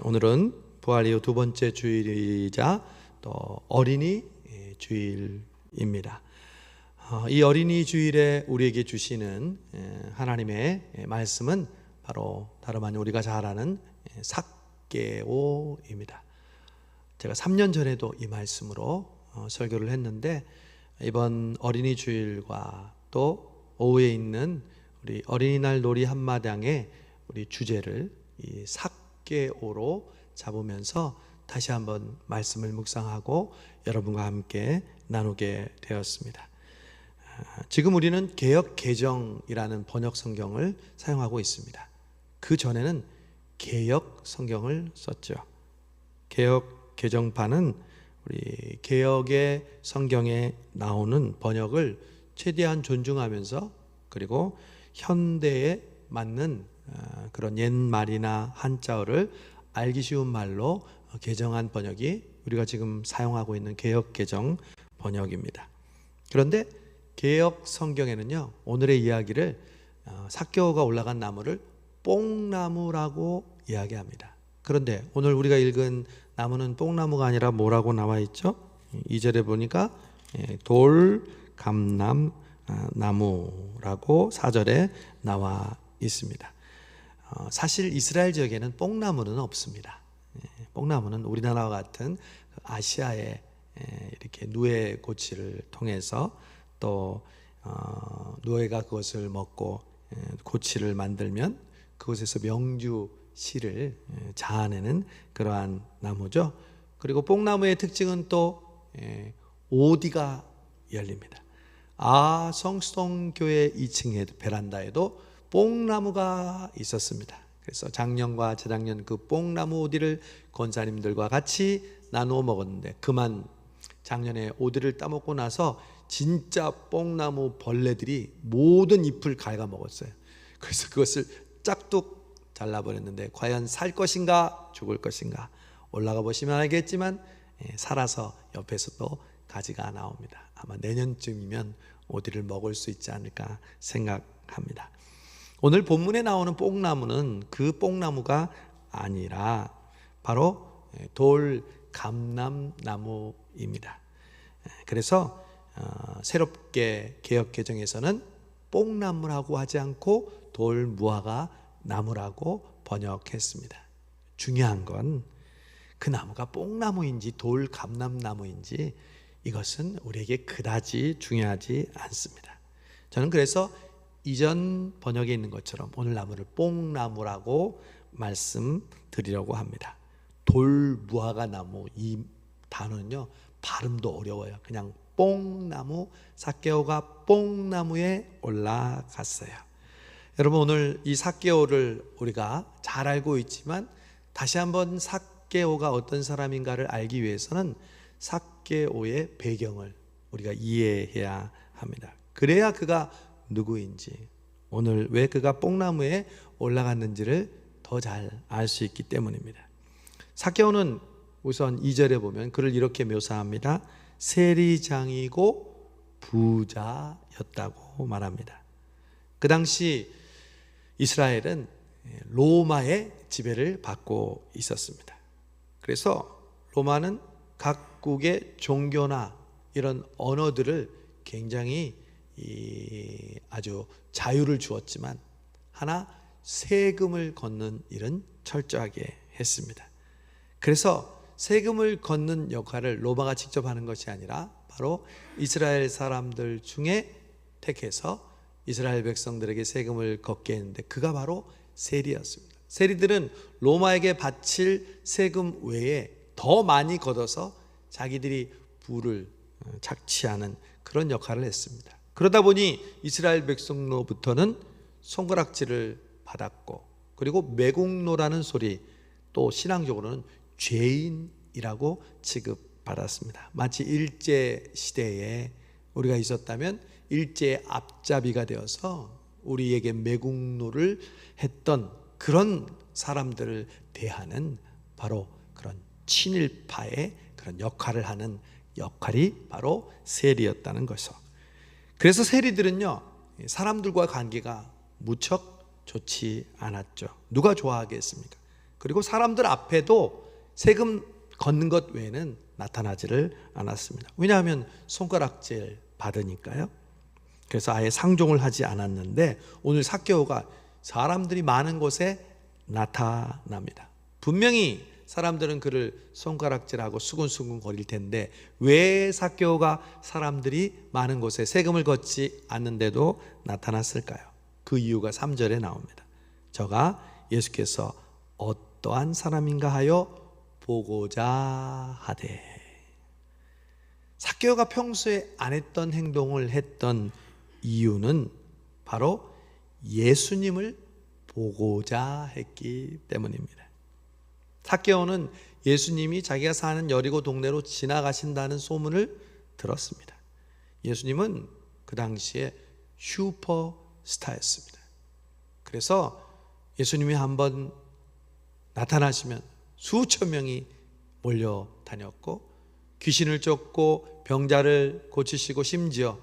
오늘은 부활 이후 두 번째 주일이자 또 어린이 주일입니다. 이 어린이 주일에 우리에게 주시는 하나님의 말씀은 바로 다름 아닌 우리가 잘 아는 삭개오입니다. 제가 3년 전에도 이 말씀으로 설교를 했는데, 이번 어린이 주일과 또 오후에 있는 우리 어린이날 놀이 한마당의 우리 주제를 이 삭개오로 잡으면서 다시 한번 말씀을 묵상하고 여러분과 함께 나누게 되었습니다. 지금 우리는 개역 개정이라는 번역 성경을 사용하고 있습니다. 그 전에는 개역 성경을 썼죠. 개역 개정판은 우리 개역의 성경에 나오는 번역을 최대한 존중하면서, 그리고 현대에 맞는 그런 옛말이나 한자어를 알기 쉬운 말로 개정한 번역이 우리가 지금 사용하고 있는 개역 개정 번역입니다. 그런데 개역 성경에는요, 오늘의 이야기를 삭개오가 올라간 나무를 뽕나무라고 이야기합니다. 그런데 오늘 우리가 읽은 나무는 뽕나무가 아니라 뭐라고 나와 있죠? 2절에 보니까 돌감람 나무라고 4절에 나와 있습니다. 사실 이스라엘 지역에는 뽕나무는 없습니다. 뽕나무는 우리나라와 같은 아시아의 이렇게 누에 고치를 통해서 또 누에가 그것을 먹고 고치를 만들면 그곳에서 명주 씨를 자아내는 그러한 나무죠. 그리고 뽕나무의 특징은 또 오디가 열립니다. 성수동교회 2층의 베란다에도 뽕나무가 있었습니다. 그래서 작년과 재작년 그 뽕나무 오디를 권사님들과 같이 나누어 먹었는데, 그만 작년에 오디를 따먹고 나서 진짜 뽕나무 벌레들이 모든 잎을 갉아먹었어요. 그래서 그것을 짝뚝 잘라버렸는데, 과연 살 것인가 죽을 것인가, 올라가 보시면 알겠지만 살아서 옆에서 또 가지가 나옵니다. 아마 내년쯤이면 오디를 먹을 수 있지 않을까 생각합니다. 오늘 본문에 나오는 뽕나무는 그 뽕나무가 아니라 바로 돌감람나무입니다. 그래서 새롭게 개역 개정에서는 뽕나무라고 하지 않고 돌무화과 나무라고 번역했습니다. 중요한 건 그 나무가 뽕나무인지 돌감람나무인지 이것은 우리에게 그다지 중요하지 않습니다. 저는 그래서 이전 번역에 있는 것처럼 오늘 나무를 뽕나무라고 말씀드리려고 합니다. 돌무화과 나무, 이 단어는요 발음도 어려워요. 그냥 뽕나무, 삭개오가 뽕나무에 올라갔어요. 여러분, 오늘 이 삭개오를 우리가 잘 알고 있지만 다시 한번 삭개오가 어떤 사람인가를 알기 위해서는 삭개오의 배경을 우리가 이해해야 합니다. 그래야 그가 누구인지, 오늘 왜 그가 뽕나무에 올라갔는지를 더 잘 알 수 있기 때문입니다. 삭개오는 우선 2절에 보면 그를 이렇게 묘사합니다. 세리장이고 부자였다고 말합니다. 그 당시 이스라엘은 로마의 지배를 받고 있었습니다. 그래서 로마는 각국의 종교나 이런 언어들을 굉장히 아주 자유를 주었지만, 하나 세금을 걷는 일은 철저하게 했습니다. 그래서 세금을 걷는 역할을 로마가 직접 하는 것이 아니라 바로 이스라엘 사람들 중에 택해서 이스라엘 백성들에게 세금을 걷게 했는데, 그가 바로 세리였습니다. 세리들은 로마에게 바칠 세금 외에 더 많이 걷어서 자기들이 부를 착취하는 그런 역할을 했습니다. 그러다 보니 이스라엘 백성로부터는 손가락질을 받았고, 그리고 매국노라는 소리, 또 신앙적으로는 죄인이라고 취급받았습니다. 마치 일제 시대에 우리가 있었다면 일제의 앞잡이가 되어서 우리에게 매국노를 했던 그런 사람들을 대하는 바로 그런 친일파의 그런 역할을 하는 역할이 바로 세리였다는 것이죠. 그래서 세리들은요, 사람들과 관계가 무척 좋지 않았죠. 누가 좋아하겠습니까? 그리고 사람들 앞에도 세금 걷는 것 외에는 나타나지를 않았습니다. 왜냐하면 손가락질 받으니까요. 그래서 아예 상종을 하지 않았는데 오늘 삭개오가 사람들이 많은 곳에 나타납니다. 분명히 사람들은 그를 손가락질하고 수근수근 거릴 텐데 왜 삭개오가 사람들이 많은 곳에 세금을 걷지 않는데도 나타났을까요? 그 이유가 3절에 나옵니다. 저가 예수께서 어떠한 사람인가 하여 보고자 하되. 삭개오가 평소에 안 했던 행동을 했던 이유는 바로 예수님을 보고자 했기 때문입니다. 삭개오는 예수님이 자기가 사는 여리고 동네로 지나가신다는 소문을 들었습니다. 예수님은 그 당시에 슈퍼스타였습니다. 그래서 예수님이 한번 나타나시면 수천 명이 몰려다녔고 귀신을 쫓고 병자를 고치시고 심지어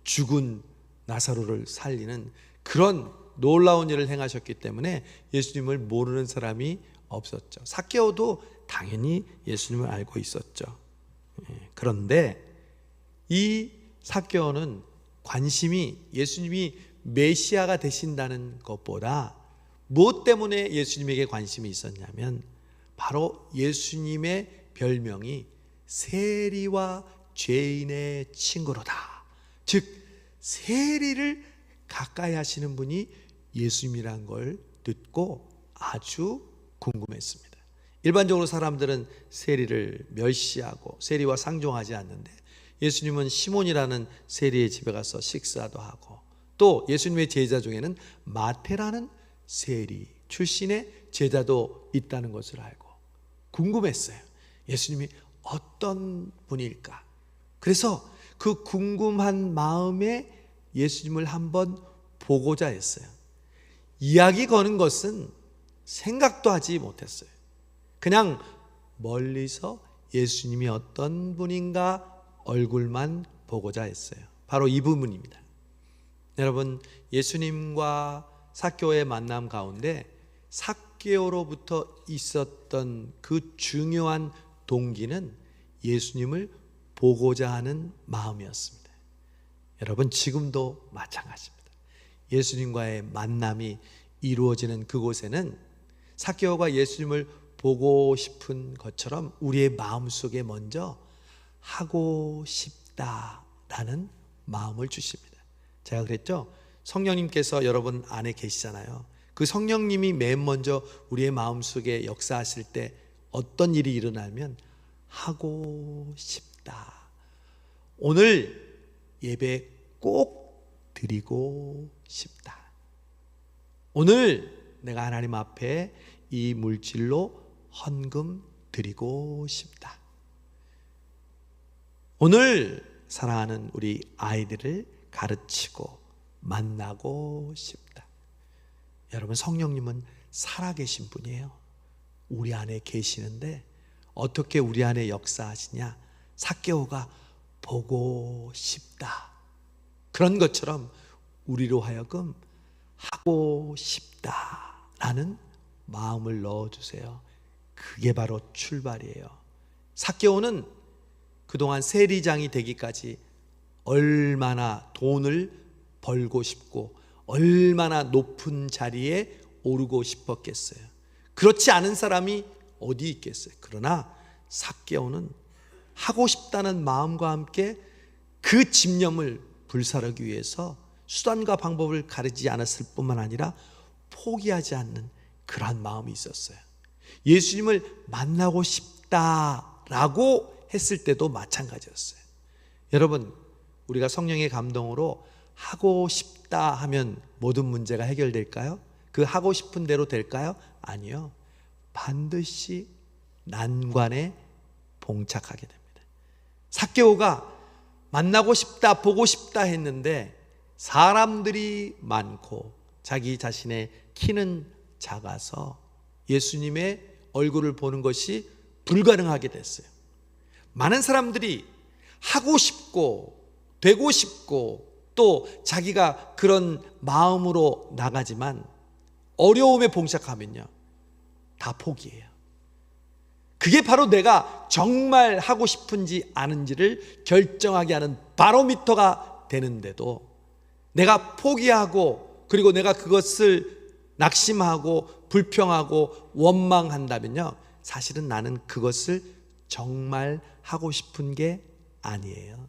죽은 나사로를 살리는 그런 놀라운 일을 행하셨기 때문에 예수님을 모르는 사람이 없었죠. 삭개오도 당연히 예수님을 알고 있었죠. 그런데 이 삭개오는 관심이 예수님이 메시아가 되신다는 것보다 무엇 때문에 예수님에게 관심이 있었냐면 바로 예수님의 별명이 세리와 죄인의 친구로다. 즉 세리를 가까이 하시는 분이 예수님이란 걸 듣고 아주 궁금했습니다. 일반적으로 사람들은 세리를 멸시하고 세리와 상종하지 않는데 예수님은 시몬이라는 세리의 집에 가서 식사도 하고 또 예수님의 제자 중에는 마태라는 세리 출신의 제자도 있다는 것을 알고 궁금했어요. 예수님이 어떤 분일까? 그래서 그 궁금한 마음에 예수님을 한번 보고자 했어요. 이야기 거는 것은 생각도 하지 못했어요. 그냥 멀리서 예수님이 어떤 분인가 얼굴만 보고자 했어요. 바로 이 부분입니다. 여러분, 예수님과 삭개오의 만남 가운데 삭개오로부터 있었던 그 중요한 동기는 예수님을 보고자 하는 마음이었습니다. 여러분, 지금도 마찬가지입니다. 예수님과의 만남이 이루어지는 그곳에는 삭개오가 예수님을 보고 싶은 것처럼 우리의 마음속에 먼저 하고 싶다라는 마음을 주십니다. 제가 그랬죠? 성령님께서 여러분 안에 계시잖아요. 그 성령님이 맨 먼저 우리의 마음속에 역사하실 때 어떤 일이 일어나면 하고 싶다. 오늘 예배 꼭 드리고 싶다. 오늘 내가 하나님 앞에 이 물질로 헌금 드리고 싶다. 오늘 사랑하는 우리 아이들을 가르치고 만나고 싶다. 여러분, 성령님은 살아계신 분이에요. 우리 안에 계시는데 어떻게 우리 안에 역사하시냐? 삭개오가 보고 싶다. 그런 것처럼 우리로 하여금 하고 싶다라는 마음을 넣어주세요. 그게 바로 출발이에요. 삭개오는 그동안 세리장이 되기까지 얼마나 돈을 벌고 싶고 얼마나 높은 자리에 오르고 싶었겠어요. 그렇지 않은 사람이 어디 있겠어요. 그러나 삭개오는 하고 싶다는 마음과 함께 그 집념을 불사르기 위해서 수단과 방법을 가리지 않았을 뿐만 아니라 포기하지 않는 그러한 마음이 있었어요. 예수님을 만나고 싶다라고 했을 때도 마찬가지였어요. 여러분, 우리가 성령의 감동으로 하고 싶다 하면 모든 문제가 해결될까요? 그 하고 싶은 대로 될까요? 아니요. 반드시 난관에 봉착하게 됩니다. 삭개오가 만나고 싶다, 보고 싶다 했는데 사람들이 많고 자기 자신의 키는 작아서 예수님의 얼굴을 보는 것이 불가능하게 됐어요. 많은 사람들이 하고 싶고 되고 싶고 또 자기가 그런 마음으로 나가지만 어려움에 봉착하면요, 다 포기해요. 그게 바로 내가 정말 하고 싶은지 아는지를 결정하게 하는 바로미터가 되는데도 내가 포기하고 그리고 내가 그것을 낙심하고 불평하고 원망한다면요, 사실은 나는 그것을 정말 하고 싶은 게 아니에요.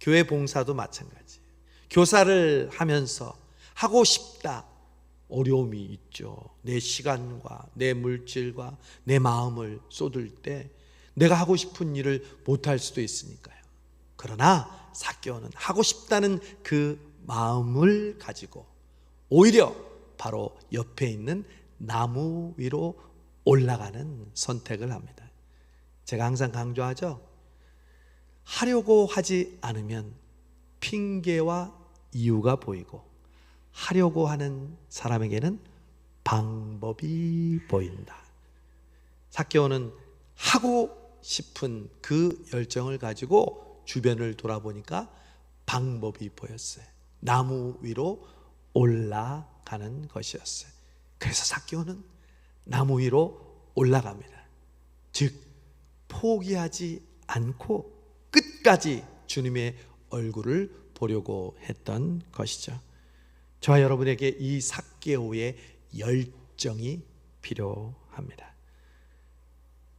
교회 봉사도 마찬가지예요. 교사를 하면서 하고 싶다, 어려움이 있죠. 내 시간과 내 물질과 내 마음을 쏟을 때 내가 하고 싶은 일을 못할 수도 있으니까요. 그러나 삭개오는 하고 싶다는 그 마음을 가지고 오히려 바로 옆에 있는 나무 위로 올라가는 선택을 합니다. 제가 항상 강조하죠. 하려고 하지 않으면 핑계와 이유가 보이고 하려고 하는 사람에게는 방법이 보인다. 삭개오는 하고 싶은 그 열정을 가지고 주변을 돌아보니까 방법이 보였어요. 나무 위로 올라가는 것이었어요. 그래서 삭개오는 나무 위로 올라갑니다. 즉 포기하지 않고 끝까지 주님의 얼굴을 보려고 했던 것이죠. 저와 여러분에게 이 삭개오의 열정이 필요합니다.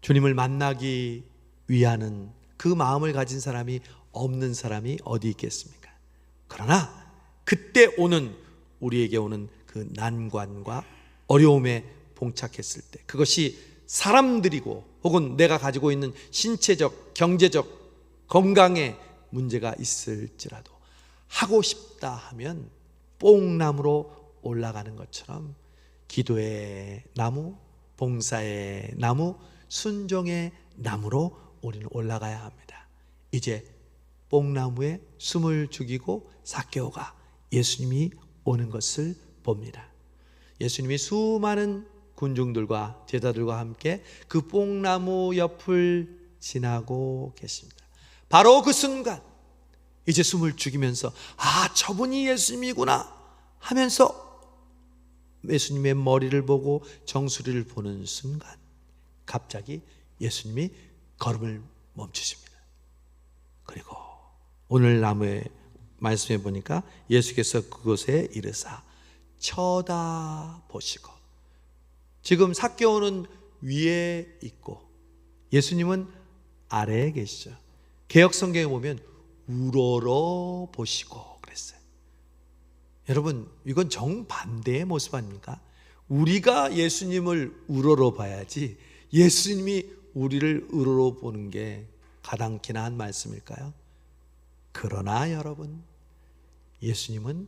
주님을 만나기 위하는 그 마음을 가진 사람이 없는 사람이 어디 있겠습니까? 그러나 그때 오는, 우리에게 오는 그 난관과 어려움에 봉착했을 때, 그것이 사람들이고 혹은 내가 가지고 있는 신체적, 경제적, 건강에 문제가 있을지라도 하고 싶다 하면 뽕나무로 올라가는 것처럼 기도의 나무, 봉사의 나무, 순종의 나무로 우리는 올라가야 합니다. 이제 뽕나무에 숨을 죽이고 삭개오가 예수님이 오는 것을 봅니다. 예수님이 수많은 군중들과 제자들과 함께 그 뽕나무 옆을 지나고 계십니다. 바로 그 순간 이제 숨을 죽이면서 저분이 예수님이구나 하면서 예수님의 머리를 보고 정수리를 보는 순간 갑자기 예수님이 걸음을 멈추십니다. 그리고 오늘 나무의 말씀해 보니까 예수께서 그곳에 이르사 쳐다보시고, 지금 삭개오는 위에 있고 예수님은 아래에 계시죠. 개역 성경에 보면 우러러 보시고 그랬어요. 여러분, 이건 정반대의 모습 아닙니까? 우리가 예수님을 우러러 봐야지 예수님이 우리를 우러러 보는 게 가당키나 한 말씀일까요? 그러나 여러분, 예수님은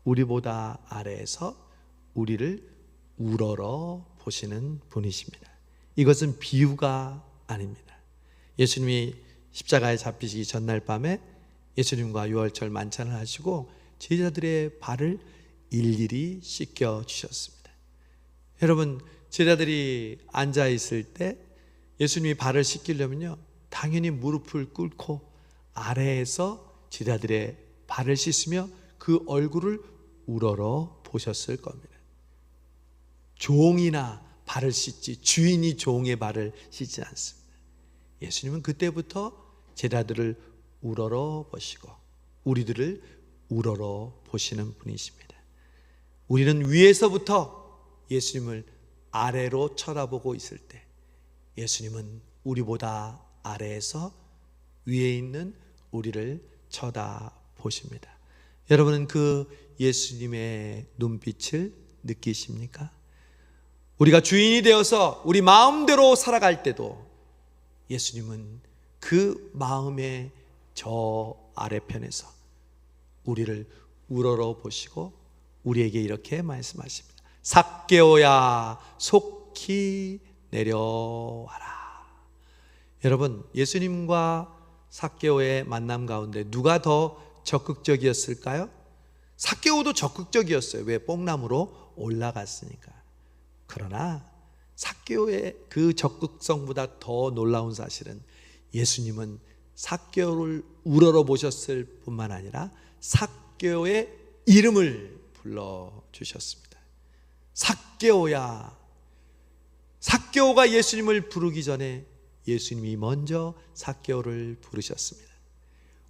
우리보다 아래에서 우리를 우러러 보시는 분이십니다. 이것은 비유가 아닙니다. 예수님이 십자가에 잡히시기 전날 밤에 예수님과 유월절 만찬을 하시고 제자들의 발을 일일이 씻겨 주셨습니다. 여러분, 제자들이 앉아 있을 때 예수님이 발을 씻기려면요, 당연히 무릎을 꿇고 아래에서 제자들의 발을 씻으며 그 얼굴을 우러러 보셨을 겁니다. 종이나 발을 씻지 주인이 종의 발을 씻지 않습니다. 예수님은 그때부터 제자들을 우러러 보시고 우리들을 우러러 보시는 분이십니다. 우리는 위에서부터 예수님을 아래로 쳐다보고 있을 때 예수님은 우리보다 아래에서 위에 있는 우리를 쳐다보십니다. 여러분은 그 예수님의 눈빛을 느끼십니까? 우리가 주인이 되어서 우리 마음대로 살아갈 때도 예수님은 그 마음의 저 아래편에서 우리를 우러러 보시고 우리에게 이렇게 말씀하십니다. 삭개오야 속히 내려와라. 여러분, 예수님과 삭개오의 만남 가운데 누가 더 적극적이었을까요? 삭개오도 적극적이었어요. 왜? 뽕나무로 올라갔으니까. 그러나 삭개오의 그 적극성보다 더 놀라운 사실은 예수님은 삭개오를 우러러 보셨을 뿐만 아니라 삭개오의 이름을 불러주셨습니다. 삭개오야, 삭개오가 예수님을 부르기 전에 예수님이 먼저 삭개오를 부르셨습니다.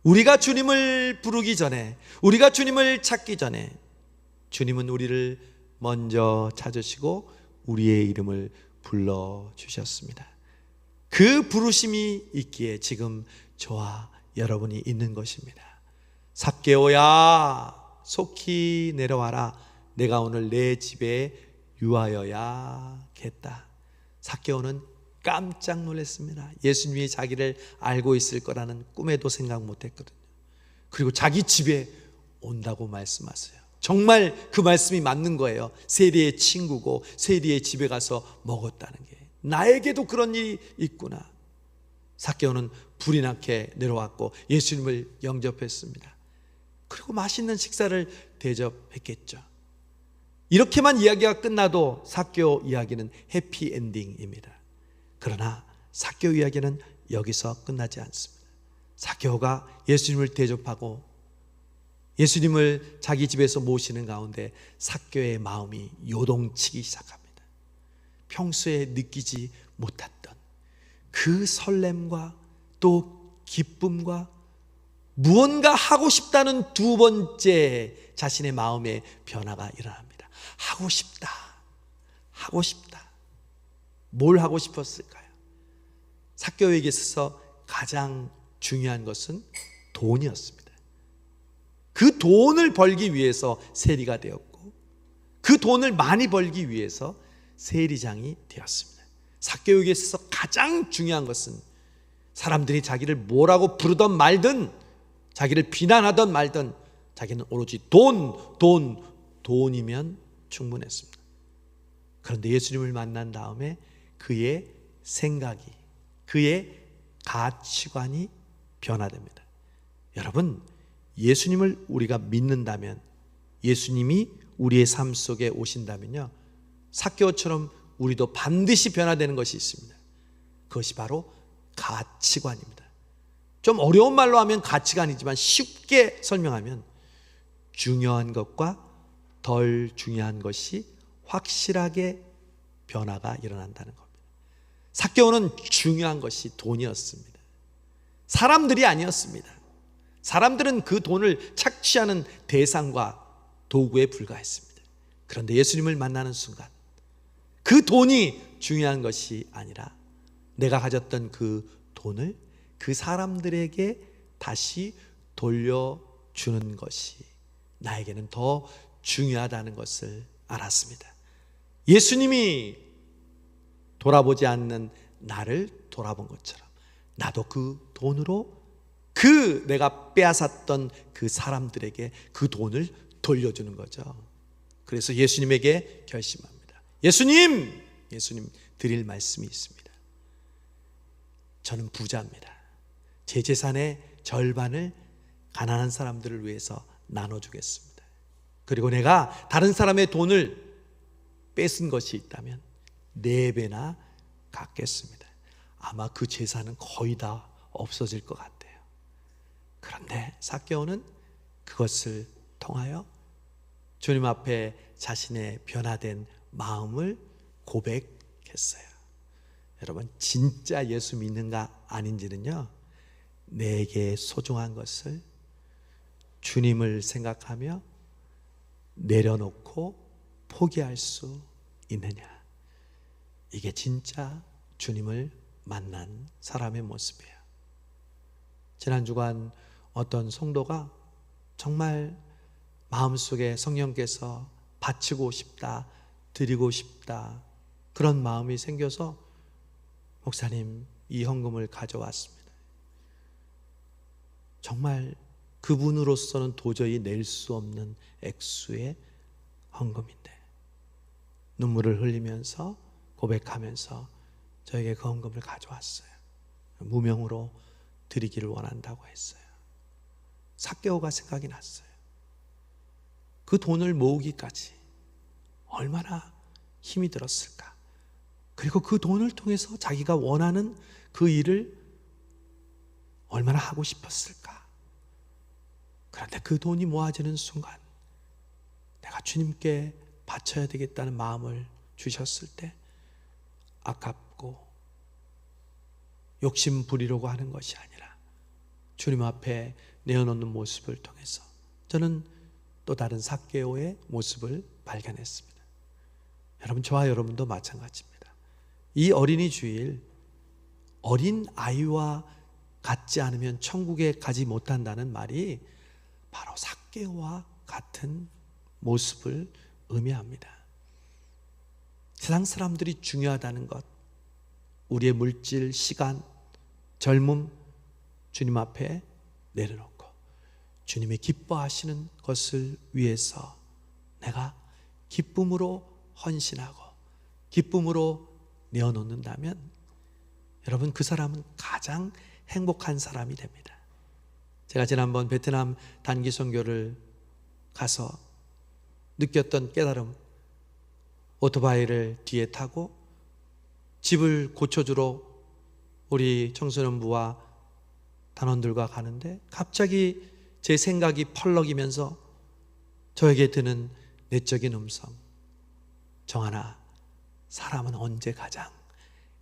우리가 주님을 부르기 전에, 우리가 주님을 찾기 전에 주님은 우리를 먼저 찾으시고 우리의 이름을 불러주셨습니다. 그 부르심이 있기에 지금 저와 여러분이 있는 것입니다. 삭개오야, 속히 내려와라. 내가 오늘 내 집에 유하여야겠다. 삭개오는 깜짝 놀랐습니다. 예수님이 자기를 알고 있을 거라는 꿈에도 생각 못했거든요. 그리고 자기 집에 온다고 말씀하세요. 정말 그 말씀이 맞는 거예요. 세리의 친구고 세리의 집에 가서 먹었다는 게, 나에게도 그런 일이 있구나. 삭개오는 불이 나게 내려왔고 예수님을 영접했습니다. 그리고 맛있는 식사를 대접했겠죠. 이렇게만 이야기가 끝나도 삭개오 이야기는 해피엔딩입니다. 그러나 삭개오 이야기는 여기서 끝나지 않습니다. 삭개오가 예수님을 대접하고 예수님을 자기 집에서 모시는 가운데 삭개오의 마음이 요동치기 시작합니다. 평소에 느끼지 못했던 그 설렘과 또 기쁨과 무언가 하고 싶다는 두 번째 자신의 마음의 변화가 일어납니다. 하고 싶다. 하고 싶다. 뭘 하고 싶었을까요? 삭개오에게 있어서 가장 중요한 것은 돈이었습니다. 그 돈을 벌기 위해서 세리가 되었고 그 돈을 많이 벌기 위해서 세리장이 되었습니다. 삭개오에게 있어서 가장 중요한 것은 사람들이 자기를 뭐라고 부르던 말든 자기를 비난하던 말든 자기는 오로지 돈이면 충분했습니다. 그런데 예수님을 만난 다음에 그의 생각이, 그의 가치관이 변화됩니다. 여러분, 예수님을 우리가 믿는다면, 예수님이 우리의 삶 속에 오신다면요, 삭개오처럼 우리도 반드시 변화되는 것이 있습니다. 그것이 바로 가치관입니다. 좀 어려운 말로 하면 가치관이지만 쉽게 설명하면 중요한 것과 덜 중요한 것이 확실하게 변화가 일어난다는 겁니다. 삭개오는 중요한 것이 돈이었습니다. 사람들이 아니었습니다. 사람들은 그 돈을 착취하는 대상과 도구에 불과했습니다. 그런데 예수님을 만나는 순간 그 돈이 중요한 것이 아니라 내가 가졌던 그 돈을 그 사람들에게 다시 돌려주는 것이 나에게는 더 중요하다는 것을 알았습니다. 예수님이 돌아보지 않는 나를 돌아본 것처럼 나도 그 돈으로 그 내가 빼앗았던 그 사람들에게 그 돈을 돌려주는 거죠. 그래서 예수님에게 결심합니다. 예수님 드릴 말씀이 있습니다. 저는 부자입니다. 제 재산의 절반을 가난한 사람들을 위해서 나눠주겠습니다. 그리고 내가 다른 사람의 돈을 뺏은 것이 있다면 4배나 갚겠습니다. 아마 그 재산은 거의 다 없어질 것 같아요. 그런데 삭개오는 그것을 통하여 주님 앞에 자신의 변화된 마음을 고백했어요. 여러분, 진짜 예수 믿는가 아닌지는요, 내게 소중한 것을 주님을 생각하며 내려놓고 포기할 수 있느냐, 이게 진짜 주님을 만난 사람의 모습이에요. 지난 주간 어떤 성도가 정말 마음속에 성령께서 바치고 싶다, 드리고 싶다, 그런 마음이 생겨서 목사님, 이 헌금을 가져왔습니다. 정말 그분으로서는 도저히 낼 수 없는 액수의 헌금인데 눈물을 흘리면서 고백하면서 저에게 그 헌금을 가져왔어요. 무명으로 드리기를 원한다고 했어요. 삭개오가 생각이 났어요. 그 돈을 모으기까지 얼마나 힘이 들었을까. 그리고 그 돈을 통해서 자기가 원하는 그 일을 얼마나 하고 싶었을까. 그런데 그 돈이 모아지는 순간 내가 주님께 바쳐야 되겠다는 마음을 주셨을 때 아깝고 욕심 부리려고 하는 것이 아니라 주님 앞에 내어놓는 모습을 통해서 저는 또 다른 삭개오의 모습을 발견했습니다. 여러분, 저와 여러분도 마찬가지입니다. 이 어린이 주일, 어린 아이와 같지 않으면 천국에 가지 못한다는 말이 바로 삭개오와 같은 모습을 의미합니다. 세상 사람들이 중요하다는 것, 우리의 물질, 시간, 젊음 주님 앞에 내려놓고 주님의 기뻐하시는 것을 위해서 내가 기쁨으로 헌신하고 기쁨으로 내어놓는다면 여러분, 그 사람은 가장 행복한 사람이 됩니다. 제가 지난번 베트남 단기 선교를 가서 느꼈던 깨달음, 오토바이를 뒤에 타고 집을 고쳐주러 우리 청소년부와 단원들과 가는데 갑자기 제 생각이 펄럭이면서 저에게 드는 내적인 음성, 정하나, 사람은 언제 가장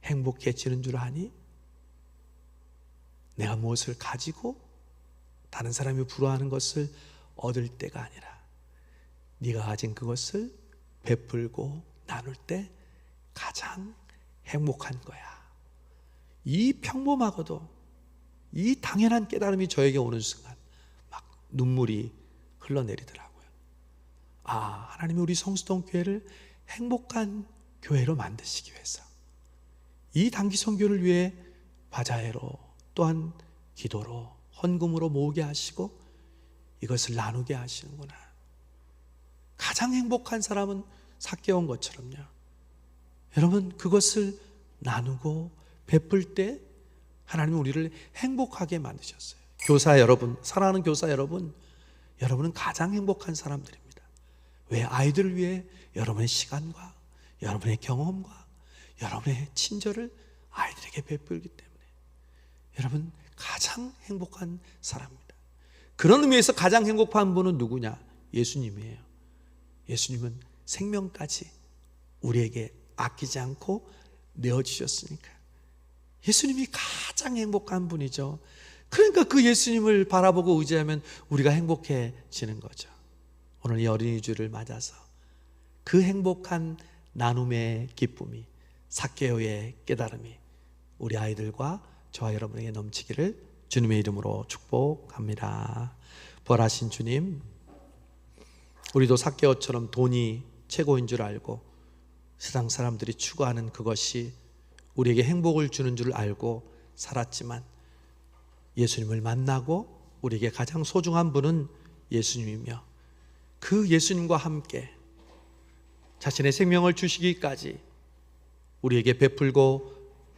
행복해지는 줄 아니? 내가 무엇을 가지고 다른 사람이 부러워하는 것을 얻을 때가 아니라 네가 가진 그것을 베풀고 나눌 때 가장 행복한 거야. 이 평범하고도 이 당연한 깨달음이 저에게 오는 순간 막 눈물이 흘러내리더라고요. 하나님이 우리 성수동 교회를 행복한 교회로 만드시기 위해서 이 단기 선교를 위해 바자회로 또한 기도로 헌금으로 모으게 하시고 이것을 나누게 하시는구나. 가장 행복한 사람은 삭개온 것처럼요. 여러분, 그것을 나누고 베풀 때 하나님은 우리를 행복하게 만드셨어요. 교사 여러분, 사랑하는 교사 여러분, 여러분은 가장 행복한 사람들입니다. 왜? 아이들을 위해 여러분의 시간과 여러분의 경험과 여러분의 친절을 아이들에게 베풀기 때문에 여러분 가장 행복한 사람입니다. 그런 의미에서 가장 행복한 분은 누구냐? 예수님이에요. 예수님은 생명까지 우리에게 아끼지 않고 내어주셨으니까 예수님이 가장 행복한 분이죠. 그러니까 그 예수님을 바라보고 의지하면 우리가 행복해지는 거죠. 오늘 이 어린이 주를 맞아서 그 행복한 나눔의 기쁨이, 삭개오의 깨달음이 우리 아이들과 저와 여러분에게 넘치기를 주님의 이름으로 축복합니다. 부활하신 주님, 우리도 삭개오처럼 돈이 최고인 줄 알고 세상 사람들이 추구하는 그것이 우리에게 행복을 주는 줄 알고 살았지만 예수님을 만나고 우리에게 가장 소중한 분은 예수님이며 그 예수님과 함께 자신의 생명을 주시기까지 우리에게 베풀고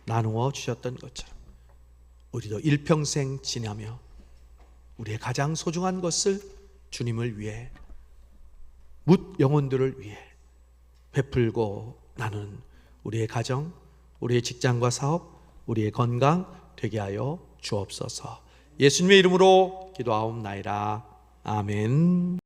나누어 주셨던 것처럼 우리도 일평생 지나며 우리의 가장 소중한 것을 주님을 위해 묻 영혼들을 위해 베풀고 나누는 우리의 가정, 우리의 직장과 사업, 우리의 건강 되게 하여 주옵소서. 예수님의 이름으로 기도하옵나이다. 아멘.